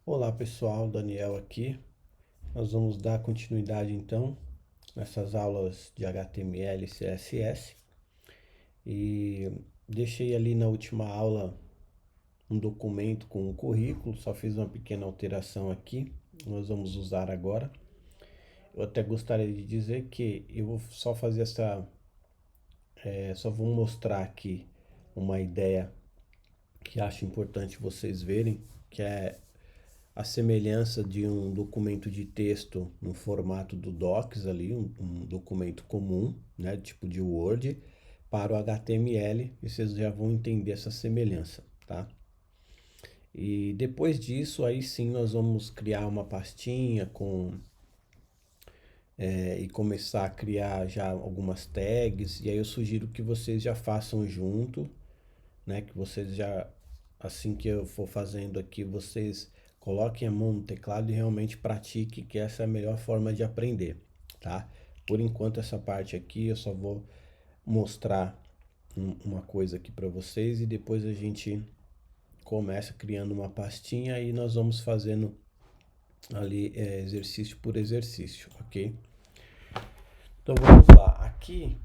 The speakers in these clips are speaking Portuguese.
Olá pessoal, Daniel aqui. Nós vamos dar continuidade então nessas aulas de HTML e CSS. E deixei ali na última aula um documento com um currículo, só fiz uma pequena alteração aqui. Nós vamos usar agora. Eu até gostaria de dizer que eu vou só fazer só vou mostrar aqui uma ideia que acho importante vocês verem, que é a semelhança de um documento de texto no formato do Docs ali, um documento comum, né, tipo de Word, para o HTML, e vocês já vão entender essa semelhança, tá? E depois disso, aí sim nós vamos criar uma pastinha e começar a criar já algumas tags, e aí eu sugiro que vocês já façam junto, né, que vocês já, assim que eu for fazendo aqui, vocês coloquem a mão no teclado e realmente pratiquem, que essa é a melhor forma de aprender, tá? Por enquanto essa parte aqui eu só vou mostrar uma coisa aqui para vocês e depois a gente começa criando uma pastinha e nós vamos fazendo ali exercício por exercício, ok? Então vamos lá, aqui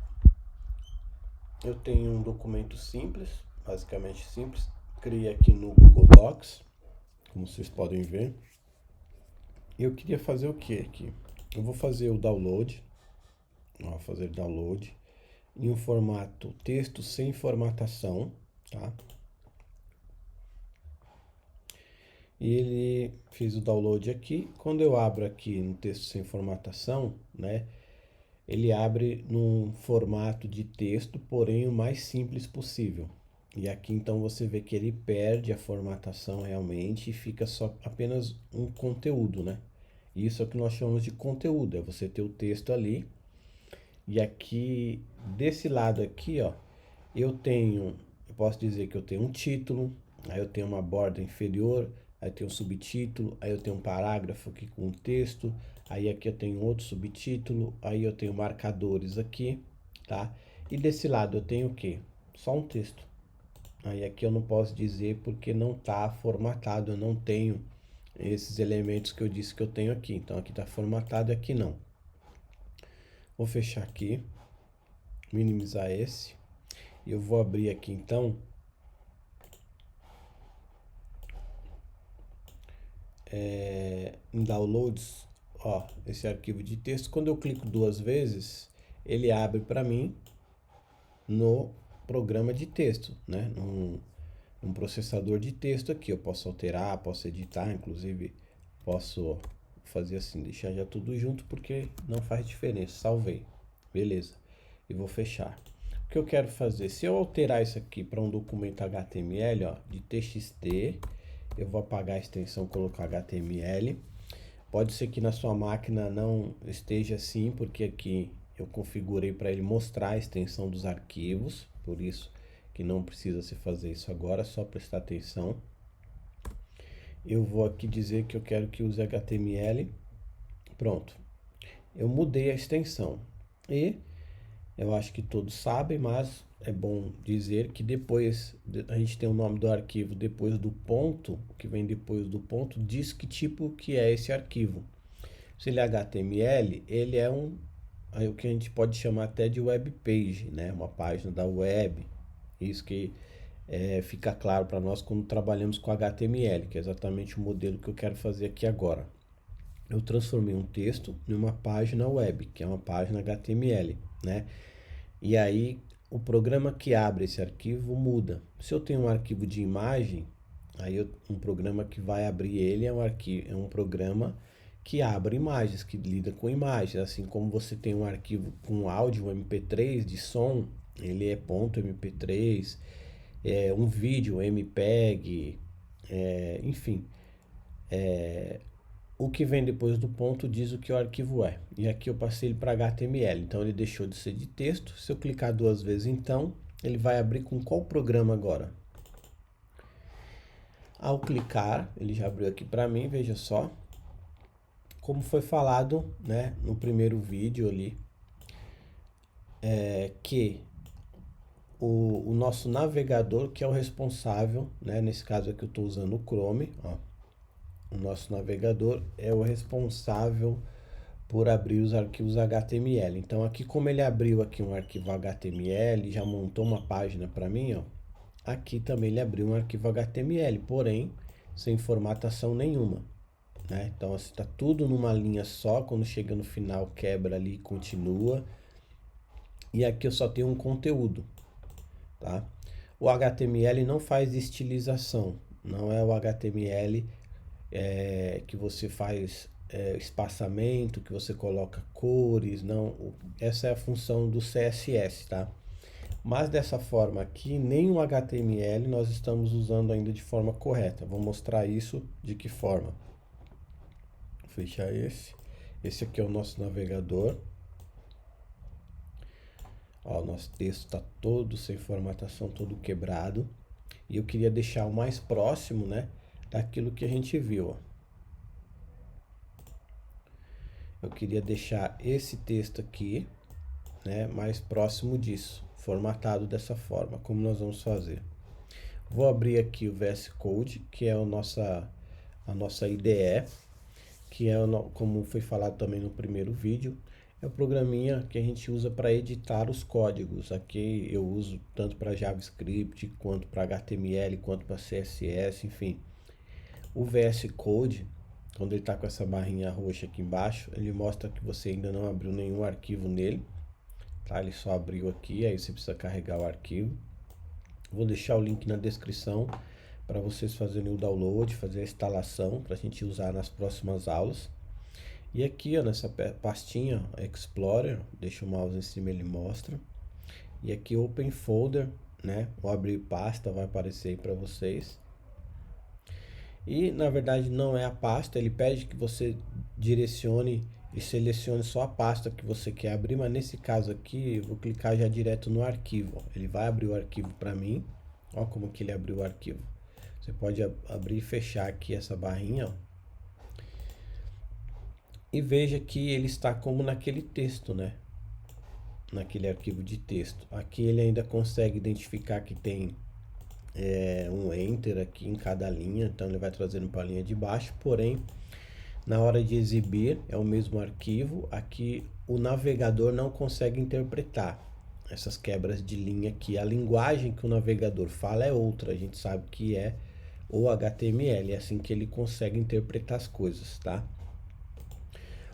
eu tenho um documento simples, basicamente simples, criei aqui no Google Docs, como vocês podem ver. Eu queria fazer o que aqui? Eu vou fazer o download, vou fazer download em um formato texto sem formatação, tá? E ele fez o download aqui. Quando eu abro aqui no texto sem formatação, né? Ele abre num formato de texto, porém o mais simples possível. E aqui então você vê que ele perde a formatação realmente e fica só apenas um conteúdo, né? Isso é o que nós chamamos de conteúdo, é você ter o texto ali. E aqui, desse lado aqui, ó, eu posso dizer que eu tenho um título, aí eu tenho uma borda inferior, aí eu tenho um subtítulo, aí eu tenho um parágrafo aqui com um texto, aí aqui eu tenho outro subtítulo, aí eu tenho marcadores aqui, tá? E desse lado eu tenho o quê? Só um texto. Aí aqui eu não posso dizer porque não está formatado, eu não tenho esses elementos que eu disse que eu tenho aqui. Então aqui está formatado e aqui não. Vou fechar aqui, minimizar esse. E eu vou abrir aqui então em downloads, ó, esse arquivo de texto. Quando eu clico duas vezes, ele abre para mim no programa de texto, né? Um processador de texto aqui. Eu posso alterar, posso editar, inclusive posso fazer assim, deixar já tudo junto porque não faz diferença. Salvei, beleza. E vou fechar. O que eu quero fazer? Se eu alterar isso aqui para um documento HTML, ó, de TXT, eu vou apagar a extensão, colocar HTML. Pode ser que na sua máquina não esteja assim, porque aqui eu configurei para ele mostrar a extensão dos arquivos, por isso que não precisa se fazer isso agora, só prestar atenção. Eu vou aqui dizer que eu quero que use HTML. Pronto. Eu mudei a extensão. E eu acho que todos sabem, mas é bom dizer que depois a gente tem o nome do arquivo depois do ponto, o que vem depois do ponto, diz que tipo que é esse arquivo. Se ele é HTML, ele é o que a gente pode chamar até de web page, né? Uma página da web. Isso que fica claro para nós quando trabalhamos com HTML, que é exatamente o modelo que eu quero fazer aqui agora. Eu transformei um texto em uma página web, que é uma página HTML, né? E aí o programa que abre esse arquivo muda. Se eu tenho um arquivo de imagem, um programa que vai abrir ele é um programa que abre imagens, que lida com imagens. Assim como você tem um arquivo com áudio, um MP3 de som, ele é .mp3, um vídeo, MPEG, enfim. O que vem depois do ponto diz o que o arquivo é. E aqui eu passei ele para HTML, então ele deixou de ser de texto. Se eu clicar duas vezes então, ele vai abrir com qual programa agora? Ao clicar, ele já abriu aqui para mim, veja só. Como foi falado, né, no primeiro vídeo ali, que o nosso navegador, que é o responsável, né, nesse caso aqui eu estou usando o Chrome, ó, o nosso navegador é o responsável por abrir os arquivos HTML. Então aqui, como ele abriu aqui um arquivo HTML, já montou uma página para mim, ó. Aqui também ele abriu um arquivo HTML, porém sem formatação nenhuma, né? Então assim, tá tudo numa linha só, quando chega no final quebra ali e continua. E aqui eu só tenho um conteúdo, tá? O HTML não faz estilização, não é o HTML que você faz espaçamento, que você coloca cores, não. Essa é a função do CSS, tá? Mas dessa forma aqui, nem o HTML nós estamos usando ainda de forma correta. Vou mostrar isso de que forma. Vou fechar esse. Esse aqui é o nosso navegador. Ó, o nosso texto está todo sem formatação, todo quebrado. E eu queria deixar o mais próximo, né, daquilo que a gente viu, ó. Eu queria deixar esse texto aqui, né, mais próximo disso, formatado dessa forma. Como nós vamos fazer? Vou abrir aqui o VS Code, que é a nossa IDE, que é, como foi falado também no primeiro vídeo, é o programinha que a gente usa para editar os códigos. Aqui eu uso tanto para JavaScript, quanto para HTML, quanto para CSS, enfim. O VS Code, quando ele está com essa barrinha roxa aqui embaixo, ele mostra que você ainda não abriu nenhum arquivo nele, tá? Ele só abriu aqui, aí você precisa carregar o arquivo. Vou deixar o link na descrição para vocês fazerem o download, fazer a instalação para a gente usar nas próximas aulas. E aqui, ó, nessa pastinha Explorer, deixa o mouse em cima, ele mostra. E aqui Open Folder, né? Vou abrir pasta, vai aparecer aí para vocês. E na verdade não é a pasta, ele pede que você direcione e selecione só a pasta que você quer abrir, mas nesse caso aqui eu vou clicar já direto no arquivo. Ele vai abrir o arquivo para mim. Ó como que ele abriu o arquivo. Você pode abrir e fechar aqui essa barrinha, ó. E veja que ele está como naquele texto, né? Naquele arquivo de texto. Aqui ele ainda consegue identificar que tem um enter aqui em cada linha, então ele vai trazendo para a linha de baixo, porém na hora de exibir é o mesmo arquivo. Aqui o navegador não consegue interpretar essas quebras de linha aqui. A linguagem que o navegador fala é outra, a gente sabe que é o HTML, é assim que ele consegue interpretar as coisas, tá?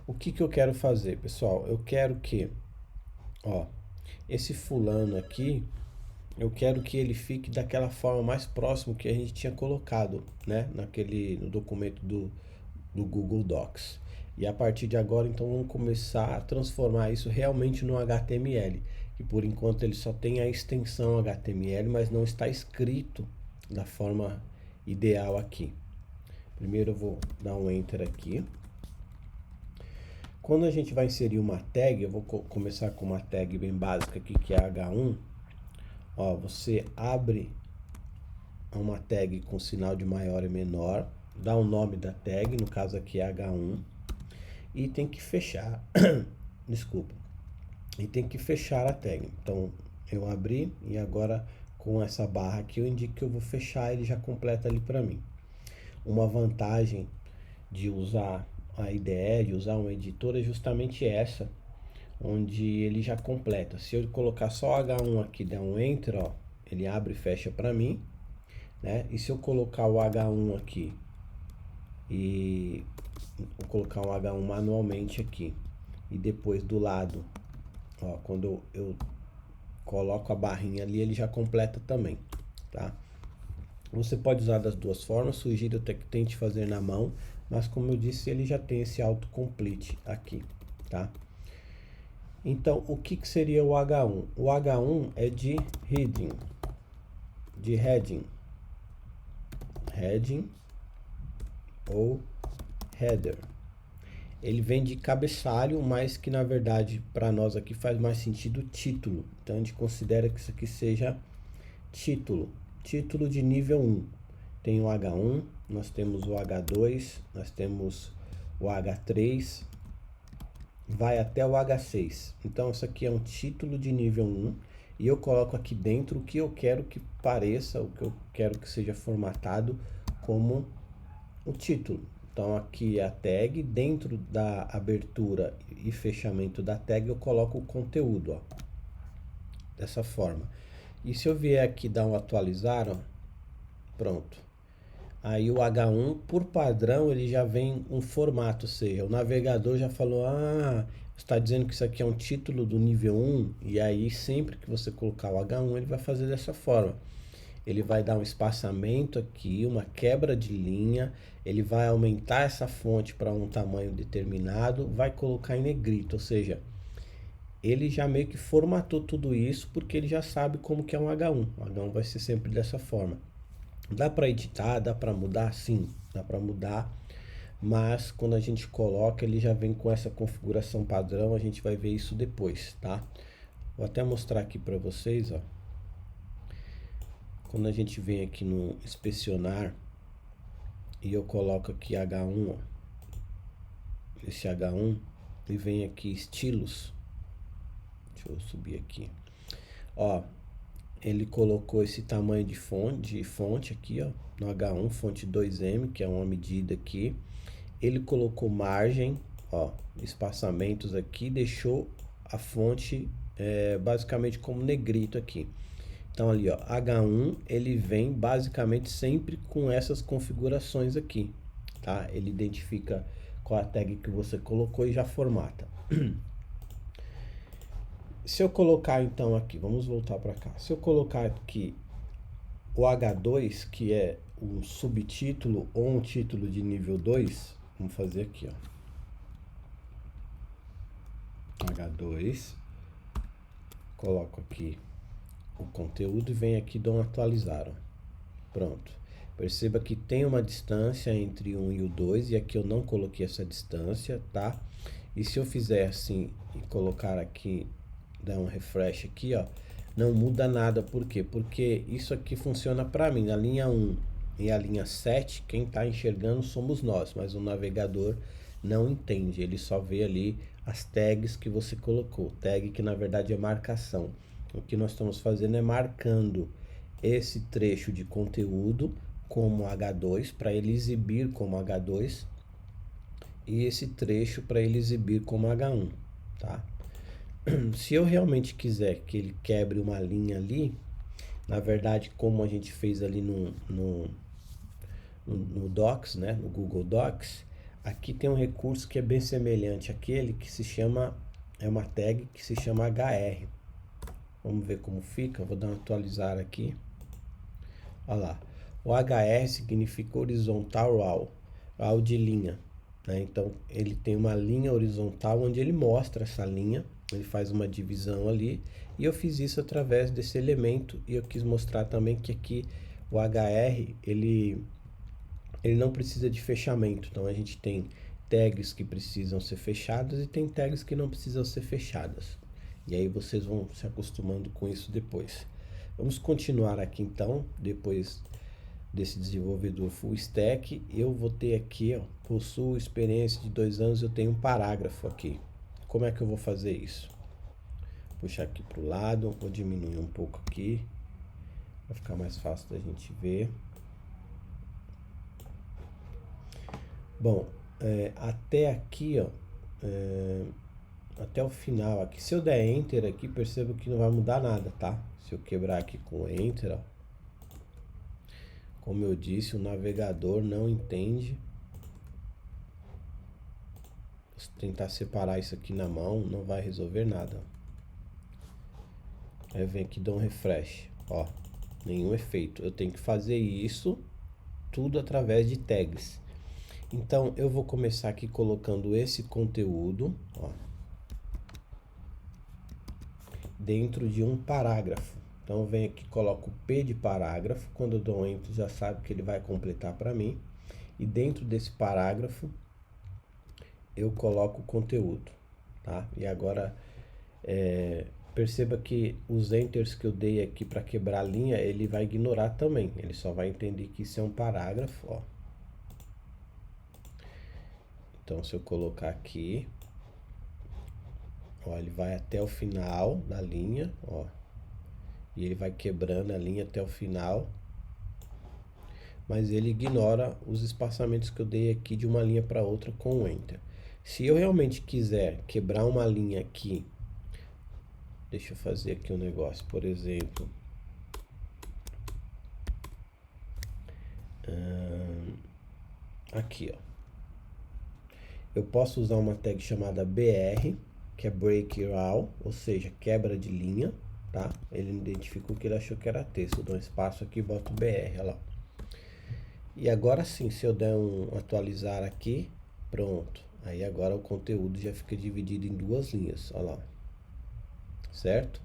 O que eu quero fazer, pessoal? Eu quero que, ó, esse fulano aqui, eu quero que ele fique daquela forma mais próximo que a gente tinha colocado, né, no documento do Google Docs. E a partir de agora, então, vamos começar a transformar isso realmente no HTML. E por enquanto ele só tem a extensão HTML, mas não está escrito da forma ideal aqui. Primeiro eu vou dar um Enter aqui. Quando a gente vai inserir uma tag, eu vou começar com uma tag bem básica aqui, que é H1. Ó, você abre uma tag com sinal de maior e menor, dá o nome da tag, no caso aqui é H1, e tem que fechar, desculpa, e tem que fechar a tag. Então eu abri e agora com essa barra aqui eu indico que eu vou fechar, ele já completa ali para mim. Uma vantagem de usar a IDE, de usar um editor, é justamente essa, onde ele já completa. Se eu colocar só H1 aqui, der um Enter, ó, ele abre e fecha para mim, né? E se eu colocar o H1 aqui e vou colocar um H1 manualmente aqui, e depois do lado, ó, quando eu coloco a barrinha ali, ele já completa também, tá? Você pode usar das duas formas, sugiro até que tente fazer na mão, mas como eu disse, ele já tem esse autocomplete aqui, tá? Então, o que seria o H1? O H1 é de heading ou header. Ele vem de cabeçalho, mas que na verdade para nós aqui faz mais sentido título. Então a gente considera que isso aqui seja título de nível 1. Tem o H1, nós temos o H2, nós temos o H3, vai até o H6. Então isso aqui é um título de nível 1 e eu coloco aqui dentro o que eu quero que pareça, o que eu quero que seja formatado como o título. Então aqui é a tag, dentro da abertura e fechamento da tag eu coloco o conteúdo, ó, dessa forma. E se eu vier aqui dar um atualizar, ó, pronto. Aí o H1, por padrão, ele já vem um formato, ou seja, o navegador já falou, está dizendo que isso aqui é um título do nível 1, e aí sempre que você colocar o H1, ele vai fazer dessa forma. Ele vai dar um espaçamento aqui, uma quebra de linha, ele vai aumentar essa fonte para um tamanho determinado, vai colocar em negrito, ou seja, ele já meio que formatou tudo isso porque ele já sabe como que é um H1. O H1 vai ser sempre dessa forma. Dá para editar, dá para mudar? Sim, dá para mudar, mas quando a gente coloca, ele já vem com essa configuração padrão, a gente vai ver isso depois, tá? Vou até mostrar aqui para vocês, ó. Quando a gente vem aqui no inspecionar e eu coloco aqui H1, ó, esse H1, e vem aqui estilos, deixa eu subir aqui, ó, ele colocou esse tamanho de fonte aqui, ó, no H1, fonte 2M, que é uma medida aqui. Ele colocou margem, ó, espaçamentos aqui, deixou a fonte basicamente como negrito aqui. Então ali, ó, H1, ele vem basicamente sempre com essas configurações aqui, tá? Ele identifica qual a tag que você colocou e já formata. Se eu colocar então aqui, vamos voltar para cá. Se eu colocar aqui o H2, que é um subtítulo ou um título de nível 2, vamos fazer aqui, ó. H2, coloco aqui o conteúdo e venho aqui e dou um atualizar, ó. Pronto. Perceba que tem uma distância entre 1 e o 2 e aqui eu não coloquei essa distância, tá? E se eu fizer assim e colocar aqui, dar um refresh aqui, ó, não muda nada. Por quê? Porque isso aqui funciona para mim. Na linha 1 e a linha 7, quem está enxergando somos nós, mas o navegador não entende. Ele só vê ali as tags que você colocou. Tag que na verdade é marcação. O que nós estamos fazendo é marcando esse trecho de conteúdo como H2 para ele exibir como H2 e esse trecho para ele exibir como H1, tá? Se eu realmente quiser que ele quebre uma linha ali, na verdade, como a gente fez ali no Docs, né, no Google Docs, aqui tem um recurso que é bem semelhante àquele que se chama, é uma tag que se chama HR. Vamos ver como fica, vou dar um atualizar aqui. Olha lá, o HR significa horizontal raw de linha, né? Então ele tem uma linha horizontal onde ele mostra essa linha, ele faz uma divisão ali, e eu fiz isso através desse elemento, e eu quis mostrar também que aqui o HR ele não precisa de fechamento. Então a gente tem tags que precisam ser fechadas e tem tags que não precisam ser fechadas. E aí vocês vão se acostumando com isso depois. Vamos continuar aqui então, depois desse desenvolvedor full stack, eu vou ter aqui, ó, possuo experiência de 2 anos, eu tenho um parágrafo aqui. Como é que eu vou fazer isso? Puxar aqui para o lado, vou diminuir um pouco aqui, vai ficar mais fácil da gente ver. Bom, até aqui, ó, até o final aqui, se eu der Enter aqui, percebo que não vai mudar nada, tá? Se eu quebrar aqui com Enter, ó, como eu disse, o navegador não entende. Se tentar separar isso aqui na mão, não vai resolver nada. Aí vem aqui, dou um refresh, ó, nenhum efeito. Eu tenho que fazer isso tudo através de tags. Então eu vou começar aqui colocando esse conteúdo, ó, dentro de um parágrafo. Então eu venho aqui, coloco o P de parágrafo, quando eu dou um Enter já sabe que ele vai completar para mim. E dentro desse parágrafo eu coloco o conteúdo, tá? E agora perceba que os Enters que eu dei aqui para quebrar a linha, ele vai ignorar também. Ele só vai entender que isso é um parágrafo, ó. Então se eu colocar aqui, ó, ele vai até o final da linha, ó. E ele vai quebrando a linha até o final. mas ele ignora os espaçamentos que eu dei aqui de uma linha para outra com o Enter. Se eu realmente quiser quebrar uma linha aqui, deixa eu fazer aqui um negócio, por exemplo, aqui, ó. Eu posso usar uma tag chamada BR, que é Break All, ou seja, quebra de linha, tá? Ele identificou que ele achou que era texto. Eu dou um espaço aqui e boto BR, olha lá. E agora sim, se eu der um atualizar aqui, pronto. Aí agora o conteúdo já fica dividido em duas linhas, olha lá. Certo?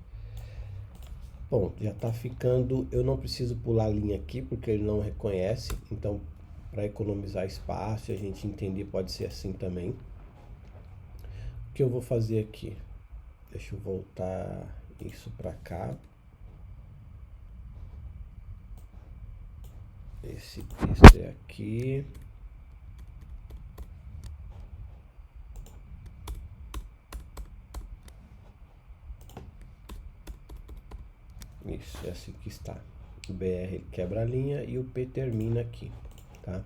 Bom, já tá ficando, eu não preciso pular a linha aqui porque ele não reconhece, então para economizar espaço e a gente entender pode ser assim também. O que eu vou fazer aqui? Deixa eu voltar isso para cá. Esse texto é aqui. Isso, é assim que está. O BR quebra a linha e o P termina aqui, tá?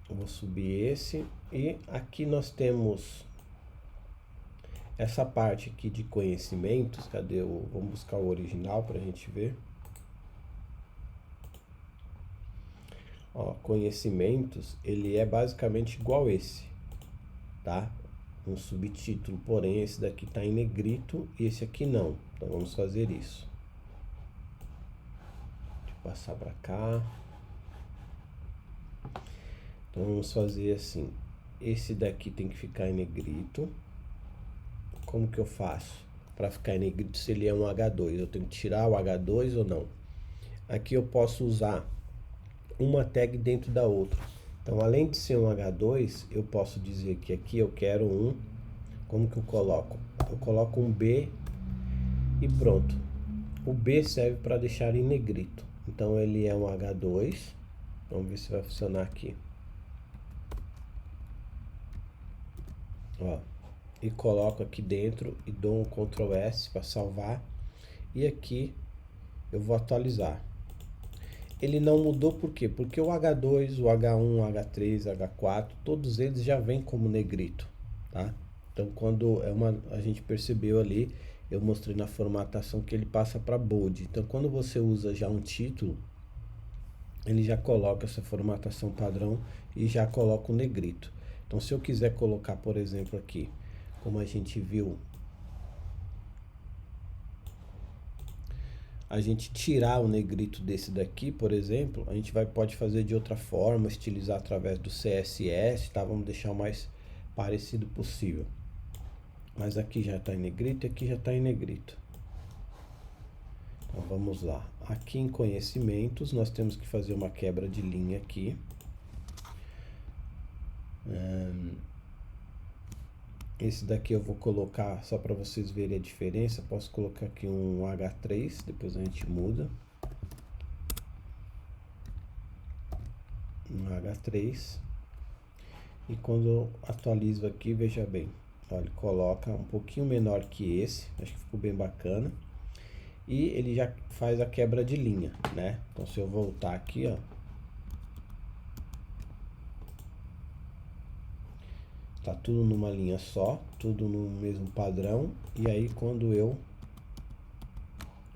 Vou subir esse e aqui nós temos essa parte aqui de conhecimentos. Cadê o... Vamos buscar o original para a gente ver. Ó, conhecimentos, ele é basicamente igual esse, tá? Um subtítulo, porém esse daqui tá em negrito e esse aqui não. Então vamos fazer isso. Deixa eu passar para cá. Então vamos fazer assim. Esse daqui tem que ficar em negrito. Como que eu faço para ficar em negrito se ele é um H2? Eu tenho que tirar o H2 ou não? Aqui eu posso usar uma tag dentro da outra. Então, além de ser um H2, eu posso dizer que aqui eu quero um... Como que eu coloco? Eu coloco um B e pronto. O B serve para deixar em negrito. Então, ele é um H2. Vamos ver se vai funcionar aqui. Ó. E coloco aqui dentro e dou um Ctrl S para salvar. E aqui eu vou atualizar. Ele não mudou por quê? Porque o H2, o H1, o H3, o H4, todos eles já vêm como negrito, tá? Então, quando a gente percebeu ali, eu mostrei na formatação que ele passa para bold. Então, quando você usa já um título, ele já coloca essa formatação padrão e já coloca o negrito. Então, se eu quiser colocar, por exemplo, aqui, como a gente viu, a gente tirar o negrito desse daqui, por exemplo, a gente pode fazer de outra forma, estilizar através do CSS, tá? Vamos deixar o mais parecido possível. Mas aqui já está em negrito e aqui já está em negrito. Então vamos lá. Aqui em conhecimentos, nós temos que fazer uma quebra de linha aqui. Esse daqui eu vou colocar, só para vocês verem a diferença, posso colocar aqui um H3, depois a gente muda. Um H3. E quando eu atualizo aqui, veja bem, ele coloca um pouquinho menor que esse, acho que ficou bem bacana. E ele já faz a quebra de linha, né? Então se eu voltar aqui, ó, tá tudo numa linha só, tudo no mesmo padrão. E aí quando eu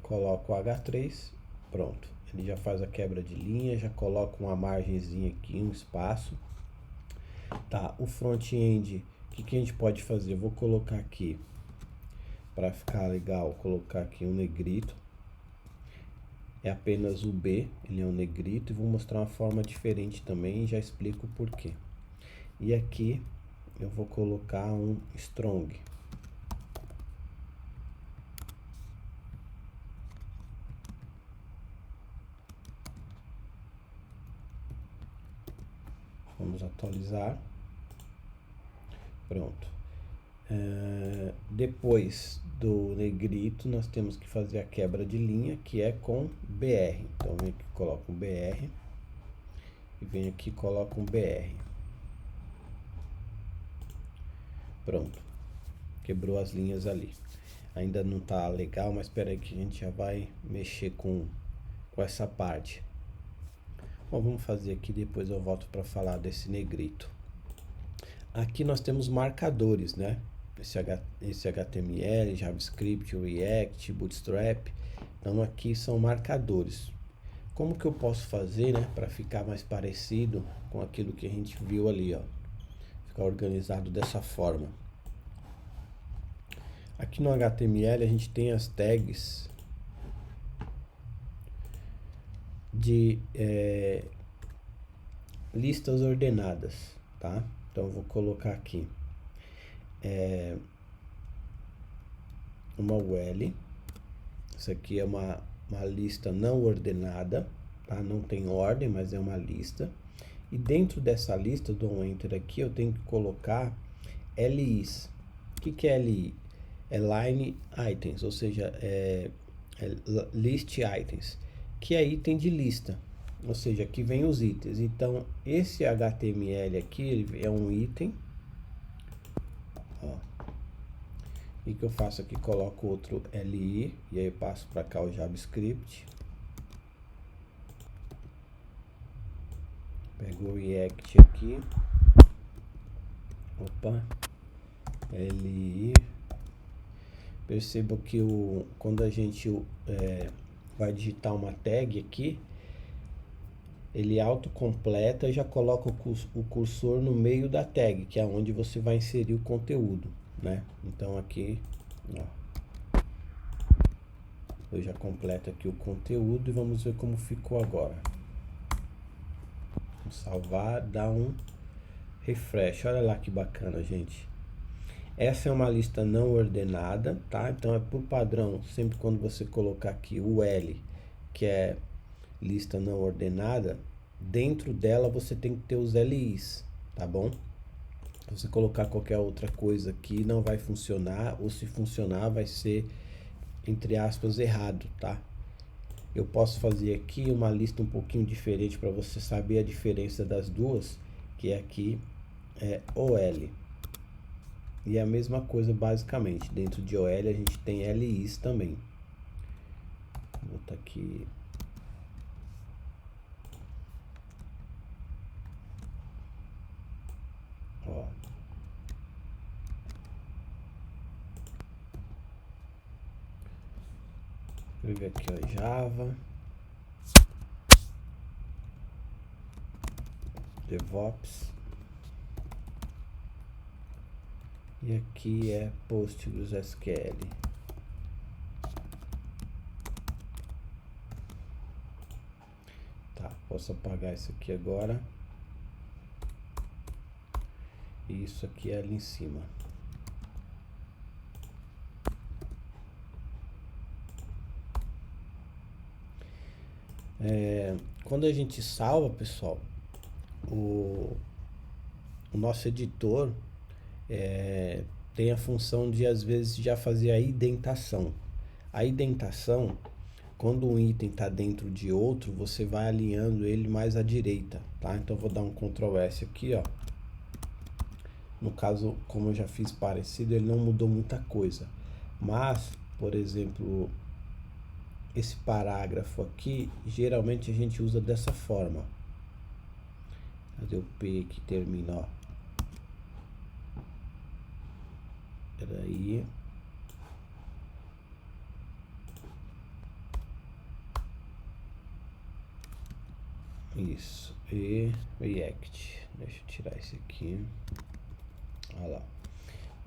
coloco o H3, pronto. Ele já faz a quebra de linha, já coloca uma margenzinha aqui, um espaço. Tá, o front-end, o que a gente pode fazer? Eu vou colocar aqui, para ficar legal, colocar aqui um negrito. É apenas o B, ele é um negrito. E vou mostrar uma forma diferente também e já explico o porquê. E aqui eu vou colocar um strong. Vamos atualizar. Pronto. Depois do negrito, nós temos que fazer a quebra de linha, que é com BR. Então, vem aqui, coloca um BR. E vem aqui, coloca um BR. Pronto. Quebrou as linhas ali. Ainda não tá legal, mas espera aí que a gente já vai mexer com essa parte. Bom, vamos fazer aqui, depois eu volto para falar desse negrito. Aqui nós temos marcadores, né? Esse HTML, JavaScript, React, Bootstrap. Então aqui são marcadores. Como que eu posso fazer, né, para ficar mais parecido com aquilo que a gente viu ali, ó? Ficar organizado dessa forma. Aqui no HTML a gente tem as tags de listas ordenadas, tá? Então eu vou colocar aqui uma UL. Isso aqui é uma lista não ordenada, tá? Não tem ordem, mas é uma lista. E dentro dessa lista, eu dou um enter aqui, eu tenho que colocar LIs. O que é LI? É Line Items, ou seja, é List Items, que é item de lista. Ou seja, aqui vem os itens. Então, esse HTML aqui, ele é um item. Ó. E que eu faço aqui, coloco outro LI, e aí eu passo para cá o JavaScript. Pego o React aqui. Opa. LI. Perceba que quando a gente vai digitar uma tag aqui, ele autocompleta e já coloca o cursor no meio da tag, que é onde você vai inserir o conteúdo, né? Então aqui, ó, eu já completo aqui o conteúdo e vamos ver como ficou agora. Vamos salvar, dar um refresh. Olha lá que bacana, gente. Essa é uma lista não ordenada, tá? Então é por padrão, sempre quando você colocar aqui o L, que é lista não ordenada, dentro dela você tem que ter os LIs, tá bom? Se você colocar qualquer outra coisa aqui, não vai funcionar, ou se funcionar vai ser, entre aspas, errado, tá? Eu posso fazer aqui uma lista um pouquinho diferente para você saber a diferença das duas, que é aqui é OL. E é a mesma coisa basicamente, dentro de OL a gente tem LIs também. Vou botar aqui. Ó. Escrever aqui, ó, Java. DevOps. E aqui é PostgreSQL. Tá, posso apagar isso aqui agora. E isso aqui é ali em cima. Quando a gente salva, pessoal, o nosso editor tem a função de, às vezes, já fazer a indentação. A indentação, quando um item está dentro de outro, você vai alinhando ele mais à direita, tá? Então, eu vou dar um Ctrl S aqui, ó. No caso, como eu já fiz parecido, ele não mudou muita coisa. Mas, por exemplo, esse parágrafo aqui, geralmente a gente usa dessa forma. Cadê o P que termina, ó? Peraí. Isso. E React. Deixa eu tirar esse aqui. Olha lá.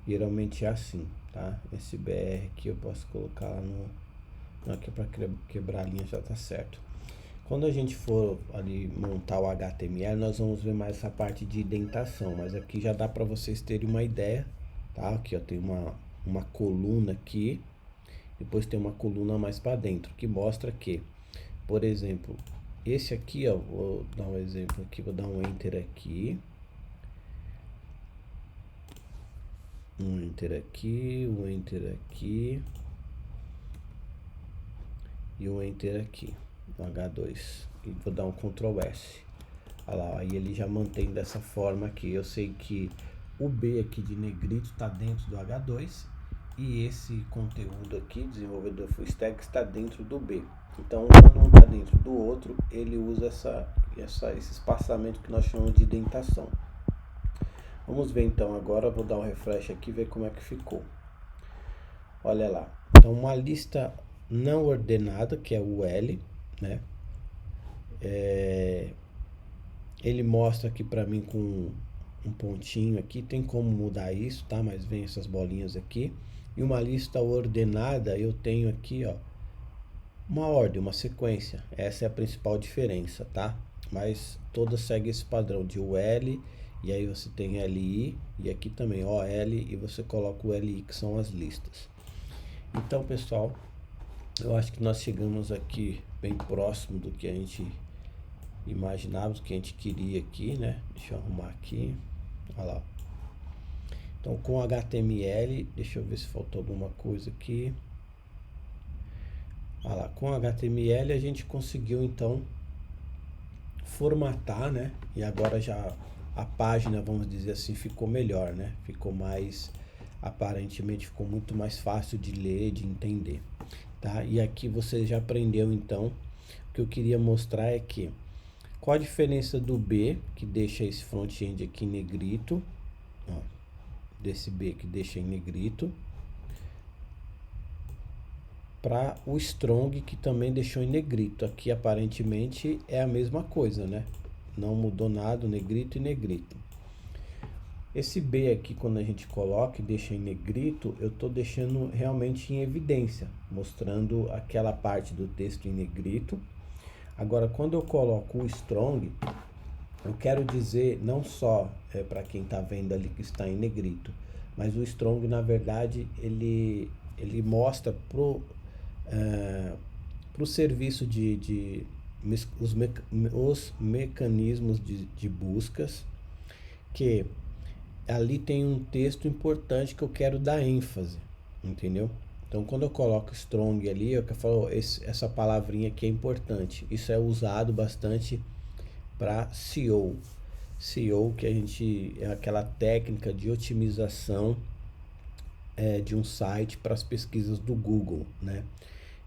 Geralmente é assim, tá? Esse BR aqui eu posso colocar lá no... Aqui para quebrar a linha já tá certo. Quando a gente for ali montar o HTML, nós vamos ver mais essa parte de indentação. Mas aqui já dá para vocês terem uma ideia, tá? Aqui, ó, tem uma coluna aqui. Depois tem uma coluna mais para dentro, que mostra que, por exemplo, esse aqui, ó, vou dar um exemplo aqui, vou dar um enter aqui. Um enter aqui, um enter aqui. E um enter aqui, no H2. E vou dar um Ctrl S. Olha lá, aí ele já mantém dessa forma aqui. Eu sei que o B aqui de negrito está dentro do H2. E esse conteúdo aqui, desenvolvedor full stack, está dentro do B. Então, quando um está dentro do outro, ele usa esse espaçamento que nós chamamos de indentação. Vamos ver então agora, vou dar um refresh aqui e ver como é que ficou. Olha lá. Então, uma lista não ordenada, que é o L, né? Ele mostra aqui para mim com um pontinho aqui, tem como mudar isso, tá? Mas vem essas bolinhas aqui. E uma lista ordenada, eu tenho aqui, ó, uma ordem, uma sequência. Essa é a principal diferença, tá? Mas todas seguem esse padrão de UL, e aí você tem LI, e aqui também OL, e você coloca o LI, que são as listas. Então, pessoal, eu acho que nós chegamos aqui bem próximo do que a gente imaginava, do que a gente queria aqui, né? Deixa eu arrumar aqui. Olha lá. Então, com HTML, deixa eu ver se faltou alguma coisa aqui. Olha lá, com HTML a gente conseguiu então formatar, né? E agora já a página, vamos dizer assim, ficou melhor, né? Ficou mais, aparentemente ficou muito mais fácil de ler, de entender, tá? E aqui você já aprendeu então, o que eu queria mostrar é que qual a diferença do B, que deixa esse front-end aqui em negrito, ó, desse B que deixa em negrito, para o strong, que também deixou em negrito. Aqui aparentemente é a mesma coisa, né? Não mudou nada, negrito e negrito. Esse B aqui, quando a gente coloca e deixa em negrito, eu estou deixando realmente em evidência, mostrando aquela parte do texto em negrito. Agora, quando eu coloco o strong, eu quero dizer não só para quem está vendo ali que está em negrito, mas o strong, na verdade, ele mostra pro serviço os mecanismos de buscas, que ali tem um texto importante que eu quero dar ênfase, entendeu? Então, quando eu coloco strong ali, eu falo, essa palavrinha aqui é importante. Isso é usado bastante para SEO. SEO, que é aquela técnica de otimização de um site para as pesquisas do Google, né?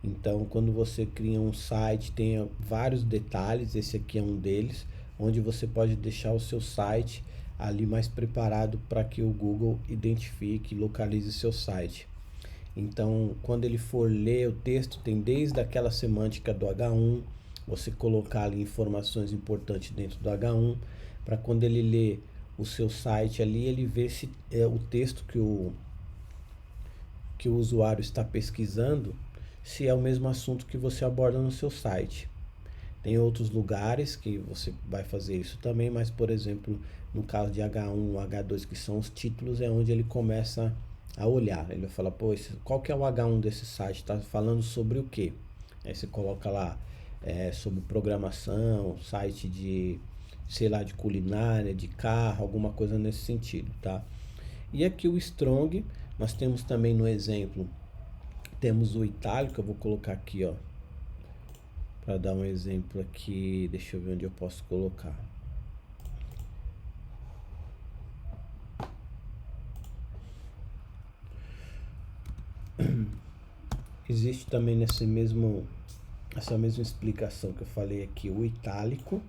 Então, quando você cria um site, tem vários detalhes, esse aqui é um deles, onde você pode deixar o seu site ali mais preparado para que o Google identifique e localize seu site. Então, quando ele for ler o texto, tem desde aquela semântica do H1, você colocar ali informações importantes dentro do H1, para quando ele lê o seu site ali, ele vê se o texto que o usuário está pesquisando, se é o mesmo assunto que você aborda no seu site. Tem outros lugares que você vai fazer isso também, mas, por exemplo, no caso de H1, H2, que são os títulos, é onde ele começa a olhar. Ele vai falar, pô, qual que é o H1 desse site? Está falando sobre o quê? Aí você coloca lá sobre programação, site de, sei lá, de culinária, de carro, alguma coisa nesse sentido, tá? E aqui o strong, nós temos também no exemplo, temos o itálico, eu vou colocar aqui, ó, para dar um exemplo aqui, deixa eu ver onde eu posso colocar. Existe também essa mesma explicação que eu falei aqui, o itálico.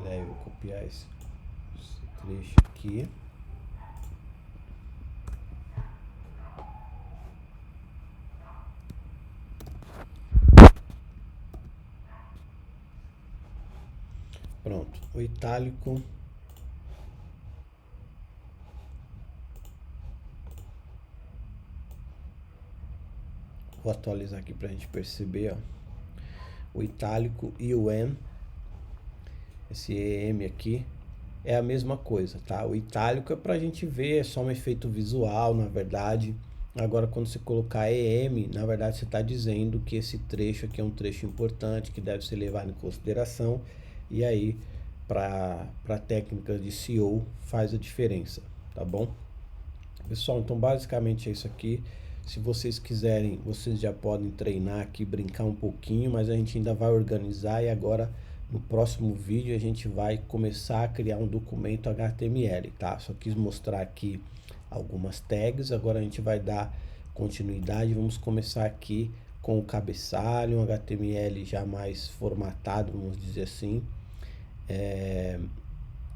Olha aí, eu vou copiar esse trecho aqui. Pronto, o itálico. Vou atualizar aqui para a gente perceber, ó. O itálico e o M, esse EM aqui, é a mesma coisa, tá? O itálico é para a gente ver, é só um efeito visual, na verdade. Agora, quando você colocar EM, na verdade você está dizendo que esse trecho aqui é um trecho importante, que deve ser levado em consideração. E aí, para técnicas de SEO, faz a diferença, tá bom? Pessoal, então basicamente é isso aqui. Se vocês quiserem, vocês já podem treinar aqui, brincar um pouquinho, mas a gente ainda vai organizar e agora no próximo vídeo a gente vai começar a criar um documento HTML, tá? Só quis mostrar aqui algumas tags, agora a gente vai dar continuidade, vamos começar aqui com o cabeçalho, um HTML já mais formatado, vamos dizer assim.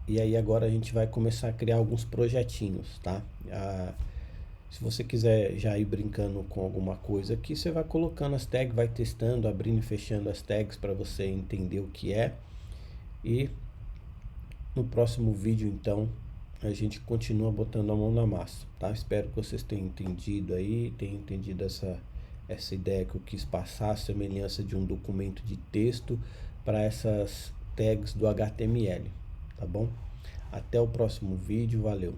E aí agora a gente vai começar a criar alguns projetinhos, tá? Se você quiser já ir brincando com alguma coisa aqui, você vai colocando as tags, vai testando, abrindo e fechando as tags para você entender o que é. E no próximo vídeo, então, a gente continua botando a mão na massa, tá? Espero que vocês tenham entendido aí, tenham entendido essa ideia que eu quis passar, a semelhança de um documento de texto para essas tags do HTML, tá bom? Até o próximo vídeo, valeu!